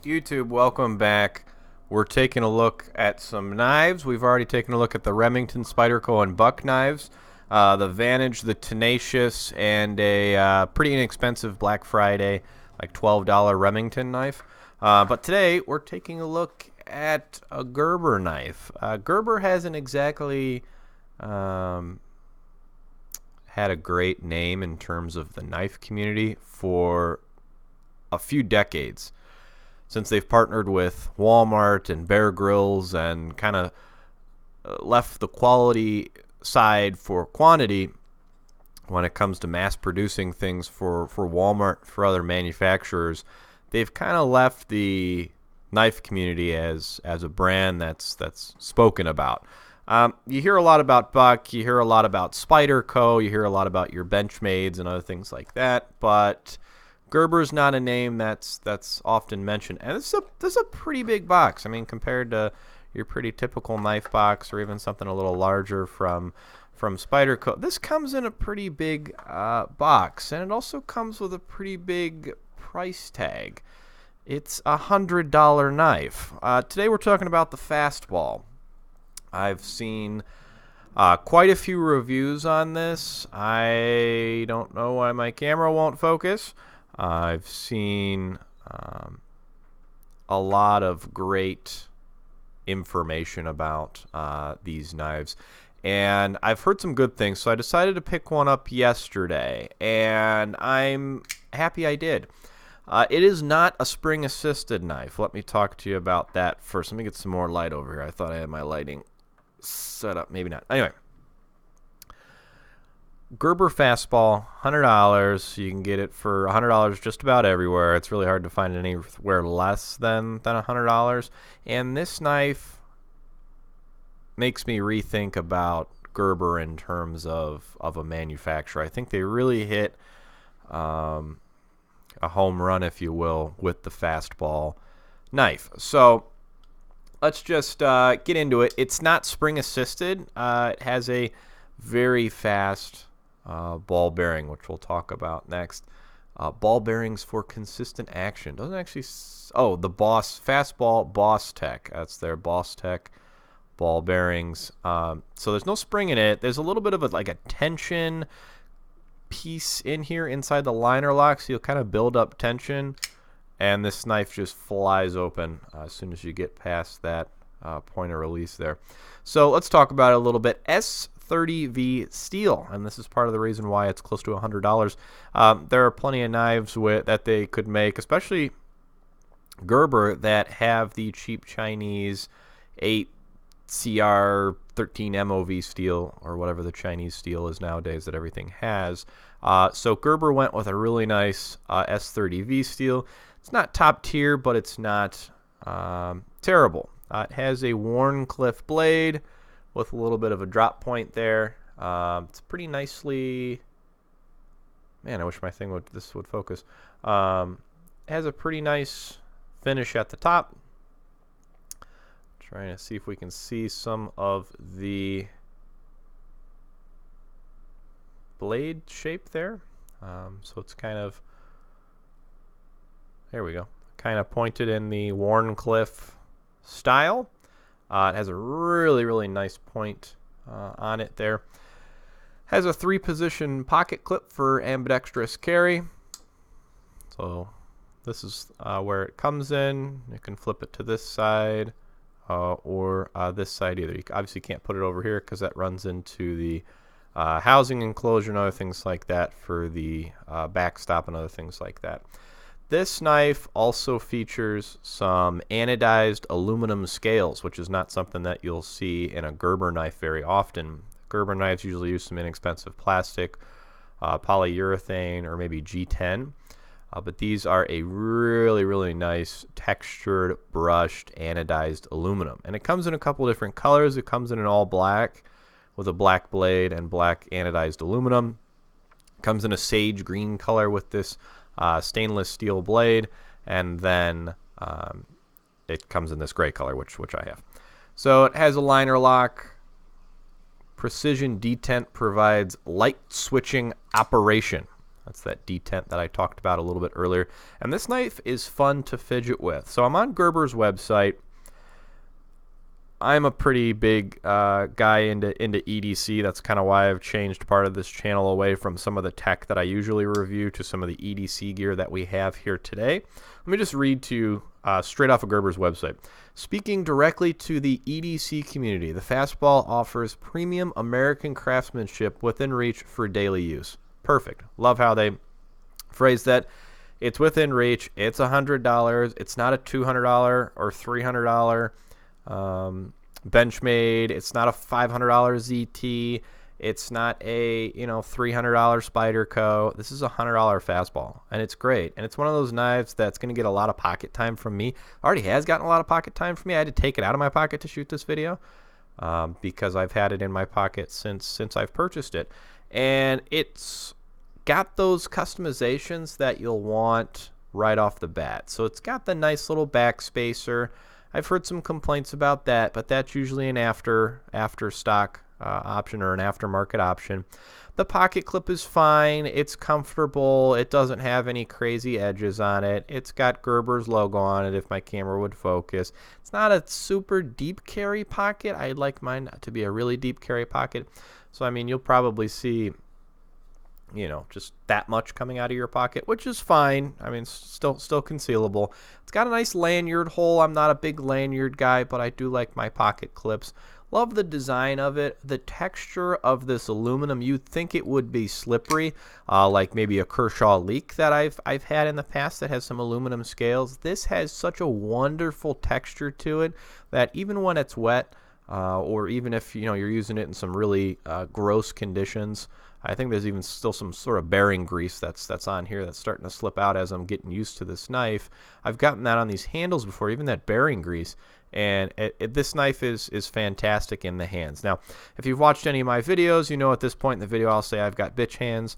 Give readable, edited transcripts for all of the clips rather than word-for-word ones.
YouTube, welcome back. We're taking a look at some knives. We've already taken a look at the Remington, Spyderco, and Buck knives, the Vantage, the Tenacious, and a pretty inexpensive Black Friday, like $12 Remington knife. But today we're taking a look at a Gerber knife. Gerber hasn't exactly had a great name in terms of the knife community for a few decades, since they've partnered with Walmart and Bear Grylls and kind of left the quality side for quantity when it comes to mass producing things for Walmart, for other manufacturers. They've kind of left the knife community as a brand that's spoken about. You hear a lot about Buck, you hear a lot about Spyderco, you hear a lot about your Benchmades and other things like that, but Gerber's not a name that's often mentioned, and this is a pretty big box. I mean, compared to your pretty typical knife box or even something a little larger from Spyderco, this comes in a pretty big box, and it also comes with a pretty big price tag. It's a $100 knife. Today we're talking about the Fastball. I've seen quite a few reviews on this. I don't know why my camera won't focus. I've seen a lot of great information about these knives, and I've heard some good things, so I decided to pick one up yesterday, and I'm happy I did. It is not a spring-assisted knife. Let me talk to you about that first. Let me get some more light over here. I thought I had my lighting set up. Maybe not. Anyway. Gerber Fastball, $100. You can get it for $100 just about everywhere. It's really hard to find anywhere less than $100. And this knife makes me rethink about Gerber in terms of a manufacturer. I think they really hit a home run, if you will, with the Fastball knife. So let's just get into it. It's not spring assisted. It has a very fast ball bearing, which we'll talk about next. Ball bearings for consistent action. Doesn't actually. The Fastball Boss Tech. That's their Boss Tech ball bearings. So there's no spring in it. There's a little bit of a tension piece in here inside the liner lock, so you'll kind of build up tension, and this knife just flies open as soon as you get past that point of release there. So let's talk about it a little bit. S30v Steel, and this is part of the reason why it's close to $100. There are plenty of knives that they could make, especially Gerber, that have the cheap Chinese 8CR 13 MOV steel, or whatever the Chinese steel is nowadays that everything has. So Gerber went with a really nice S30v Steel. It's not top tier, but it's not terrible. It has a Wharncliffe blade with a little bit of a drop point there. It's pretty nicely. Man, I wish my this would focus. It has a pretty nice finish at the top. Trying to see if we can see some of the blade shape there. So it's kind of, there we go, kind of pointed in the Wharncliffe style. It has a really nice point on it there. Has a 3-position pocket clip for ambidextrous carry. So this is where it comes in. You can flip it to this side or this side either. You obviously can't put it over here because that runs into the housing enclosure and other things like that for the backstop and other things like that. This knife also features some anodized aluminum scales, which is not something that you'll see in a Gerber knife very often. Gerber knives usually use some inexpensive plastic, polyurethane, or maybe G10. But these are a really nice textured, brushed, anodized aluminum. And it comes in a couple different colors. It comes in an all black with a black blade and black anodized aluminum. It comes in a sage green color with this stainless steel blade, and then it comes in this gray color, which I have. So it has a liner lock. Precision detent provides light switching operation. That's that detent that I talked about a little bit earlier. And this knife is fun to fidget with. So I'm on Gerber's website. I'm a pretty big guy into EDC. That's kind of why I've changed part of this channel away from some of the tech that I usually review to some of the EDC gear that we have here today. Let me just read to you straight off of Gerber's website. Speaking directly to the EDC community, the Fastball offers premium American craftsmanship within reach for daily use. Perfect. Love how they phrase that. It's within reach. It's $100. It's not a $200 or $300 Benchmade. It's not a $500 ZT. It's not a $300 Spyderco. This is a $100 Fastball, and it's great. And it's one of those knives that's going to get a lot of pocket time from me. Already has gotten a lot of pocket time from me. I had to take it out of my pocket to shoot this video because I've had it in my pocket since I've purchased it, and it's got those customizations that you'll want right off the bat. So it's got the nice little backspacer. I've heard some complaints about that, but that's usually an after stock option or an aftermarket option. The pocket clip is fine. It's comfortable. It doesn't have any crazy edges on it. It's got Gerber's logo on it if my camera would focus. It's not a super deep carry pocket. I'd like mine to be a really deep carry pocket. So, I mean, you'll probably see, just that much coming out of your pocket, which is fine. I mean, still concealable. It's got a nice lanyard hole. I'm not a big lanyard guy, but I do like my pocket clips. Love the design of it. The texture of this aluminum, you'd think it would be slippery, like maybe a Kershaw Leak that I've had in the past that has some aluminum scales. This has such a wonderful texture to it that even when it's wet, or even if you're using it in some really gross conditions, I think there's even still some sort of bearing grease that's on here that's starting to slip out as I'm getting used to this knife. I've gotten that on these handles before, even that bearing grease. And this knife is fantastic in the hands. Now, if you've watched any of my videos, at this point in the video I'll say I've got bitch hands,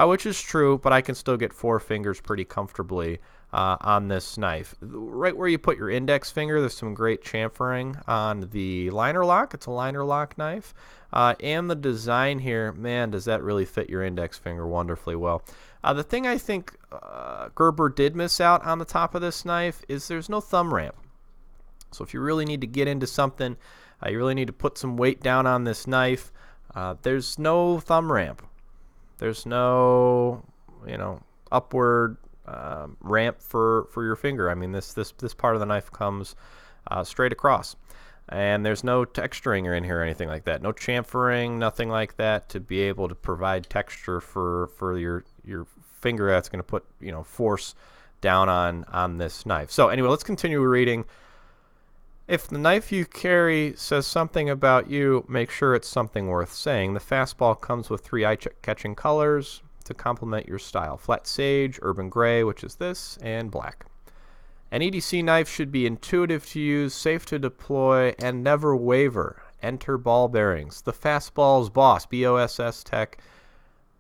which is true, but I can still get 4 fingers pretty comfortably on this knife. Right where you put your index finger, there's some great chamfering on the liner lock. It's a liner lock knife. And the design here, man, does that really fit your index finger wonderfully well. The thing I think Gerber did miss out on the top of this knife is there's no thumb ramp. So if you really need to get into something, you really need to put some weight down on this knife, there's no thumb ramp. There's no, upward ramp for your finger. I mean, this part of the knife comes straight across. And there's no texturing or in here or anything like that. No chamfering, nothing like that to be able to provide texture for your finger that's going to put, force down on this knife. So anyway, let's continue reading. If the knife you carry says something about you, make sure it's something worth saying. The Fastball comes with 3 eye-catching colors to complement your style. Flat sage, urban gray, which is this, and black. An EDC knife should be intuitive to use, safe to deploy, and never waver. Enter ball bearings. The Fastball's BOSS, B-O-S-S tech,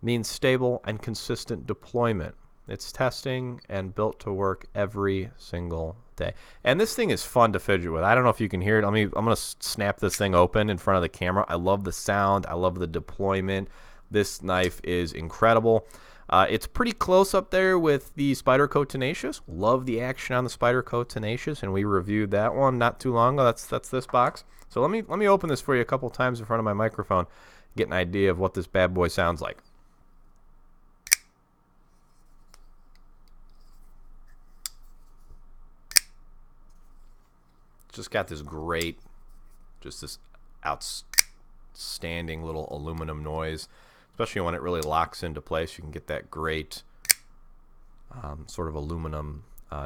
means stable and consistent deployment. It's testing and built to work every single day. And this thing is fun to fidget with. I don't know if you can hear it. I'm going to snap this thing open in front of the camera. I love the sound. I love the deployment. This knife is incredible. It's pretty close up there with the Spyderco Tenacious. Love the action on the Spyderco Tenacious, and we reviewed that one not too long ago. That's this box. So let me open this for you a couple times in front of my microphone, get an idea of what this bad boy sounds like. Just got this great, just this outstanding little aluminum noise, especially when it really locks into place. You can get that great sort of aluminum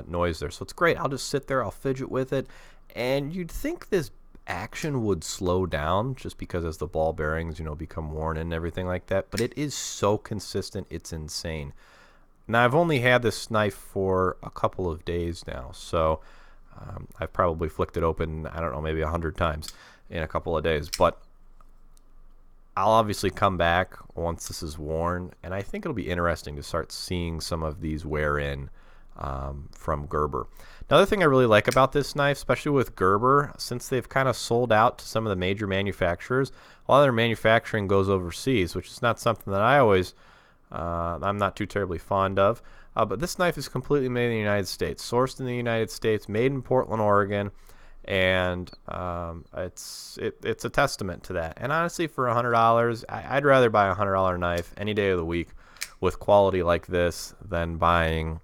noise there. So it's great. I'll just sit there, I'll fidget with it, and you'd think this action would slow down just because as the ball bearings, become worn and everything like that, but it is so consistent, it's insane. Now, I've only had this knife for a couple of days now, so I've probably flicked it open, I don't know, maybe 100 times in a couple of days, but I'll obviously come back once this is worn, and I think it'll be interesting to start seeing some of these wear in from Gerber. Another thing I really like about this knife, especially with Gerber, since they've kind of sold out to some of the major manufacturers, a lot of their manufacturing goes overseas, which is not something that I always I'm not too terribly fond of. But this knife is completely made in the United States, sourced in the United States, made in Portland, Oregon, and it's a testament to that. And honestly, for $100, I'd rather buy a $100 knife any day of the week with quality like this than buying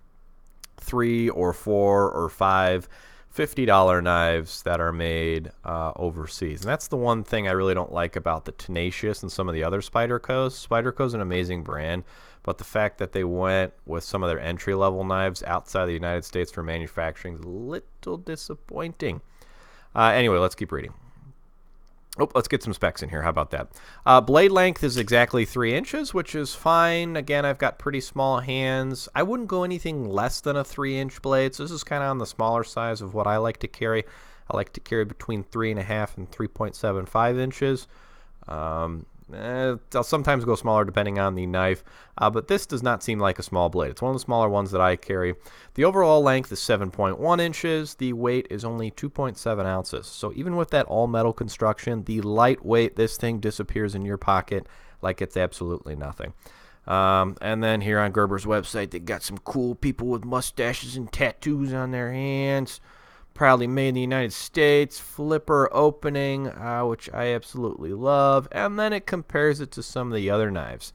3 or 4 or 5 $50 knives that are made overseas. And that's the one thing I really don't like about the Tenacious and some of the other Spydercos. Spyderco's an amazing brand, but the fact that they went with some of their entry-level knives outside the United States for manufacturing is a little disappointing. Anyway, let's keep reading. Oh, let's get some specs in here. How about that? Blade length is exactly 3 inches, which is fine. Again, I've got pretty small hands. I wouldn't go anything less than a 3-inch blade, so this is kind of on the smaller size of what I like to carry. I like to carry between 3.5 and 3.75 inches. I'll sometimes go smaller depending on the knife, but this does not seem like a small blade. It's one of the smaller ones that I carry. The overall length is 7.1 inches. The weight is only 2.7 ounces. So even with that all-metal construction, the lightweight, this thing disappears in your pocket like it's absolutely nothing. And then here on Gerber's website, they got some cool people with mustaches and tattoos on their hands. Proudly made in the United States, flipper opening, which I absolutely love, and then it compares it to some of the other knives.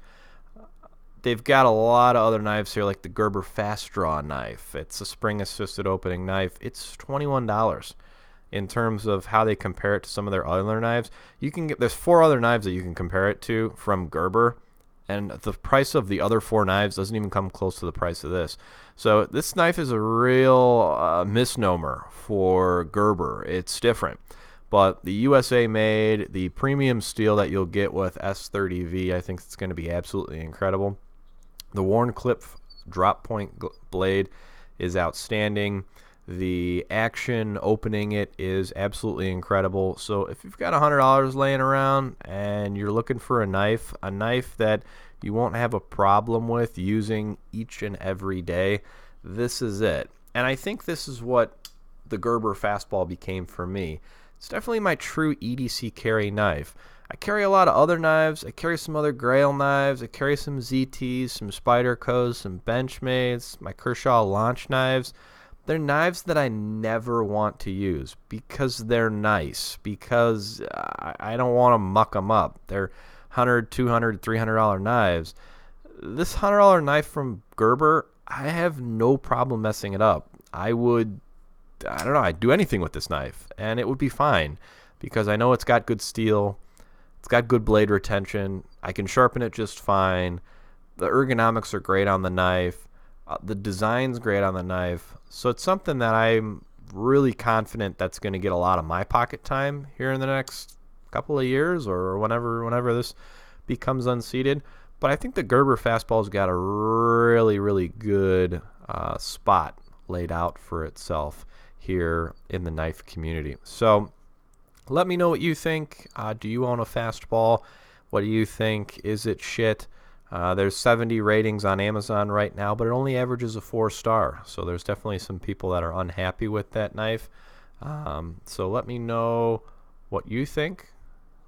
They've got a lot of other knives here, like the Gerber Fast Draw knife. It's a spring-assisted opening knife. It's $21 in terms of how they compare it to some of their other knives. There's 4 other knives that you can compare it to from Gerber, and the price of the other 4 knives doesn't even come close to the price of this. So this knife is a real misnomer for Gerber. It's different. But the USA made, the premium steel that you'll get with S30v, I think it's going to be absolutely incredible. The worn clip drop point blade is outstanding. The action opening it is absolutely incredible. So if you've got $100 laying around and you're looking for a knife that you won't have a problem with using each and every day, this is it. And I think this is what the Gerber Fastball became for me. It's definitely my true EDC carry knife. I carry a lot of other knives. I carry some other Grail knives. I carry some ZTs, some Spydercos, some Benchmades, my Kershaw launch knives. They're knives that I never want to use because they're nice, because I don't want to muck them up. They're $100, $200, $300 knives. This $100 knife from Gerber, I have no problem messing it up. I'd do anything with this knife, and it would be fine because I know it's got good steel. It's got good blade retention. I can sharpen it just fine. The ergonomics are great on the knife. The design's great on the knife. So it's something that I'm really confident that's going to get a lot of my pocket time here in the next couple of years or whenever this becomes unseated. But I think the Gerber Fastball's got a really, really good spot laid out for itself here in the knife community. So let me know what you think. Do you own a Fastball? What do you think? Is it shit? There's 70 ratings on Amazon right now, but it only averages a 4-star. So there's definitely some people that are unhappy with that knife. So let me know what you think.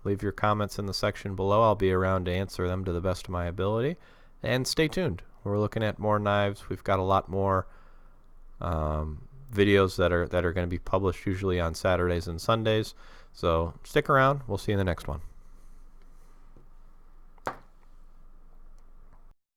Leave your comments in the section below. I'll be around to answer them to the best of my ability. And stay tuned. We're looking at more knives. We've got a lot more videos that are going to be published usually on Saturdays and Sundays. So stick around. We'll see you in the next one.